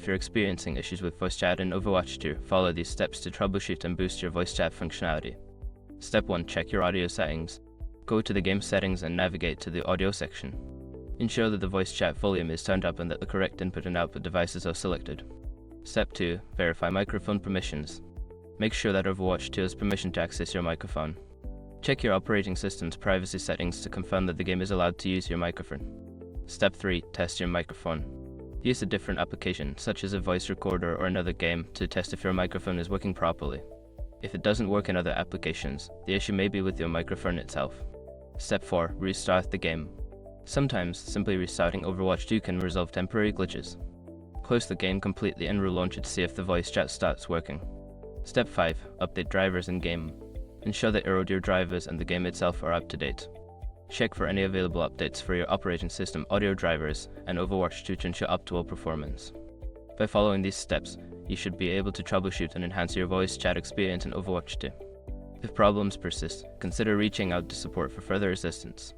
you're experiencing issues with voice chat in Overwatch 2, follow these steps to troubleshoot and boost your voice chat functionality. Step 1. Check your audio settings. Go to the game settings and navigate to the audio section. Ensure that the voice chat volume is turned up and that the correct input and output devices are selected. Step 2. Verify microphone permissions. Make sure that Overwatch 2 has permission to access your microphone. Check your operating system's privacy settings to confirm that the game is allowed to use your microphone. Step 3. Test your microphone. Use a different application, such as a voice recorder or another game, to test if your microphone is working properly. If it doesn't work in other applications, the issue may be with your microphone itself. Step 4. Restart the game. Sometimes, simply restarting Overwatch 2 can resolve temporary glitches. Close the game completely and relaunch it to see if the voice chat starts working. Step 5. Update drivers in game. Ensure that your audio drivers and the game itself are up to date. Check for any available updates for your operating system, audio drivers, and Overwatch 2 to ensure optimal performance. By following these steps, you should be able to troubleshoot and enhance your voice chat experience in Overwatch 2. If problems persist, consider reaching out to support for further assistance.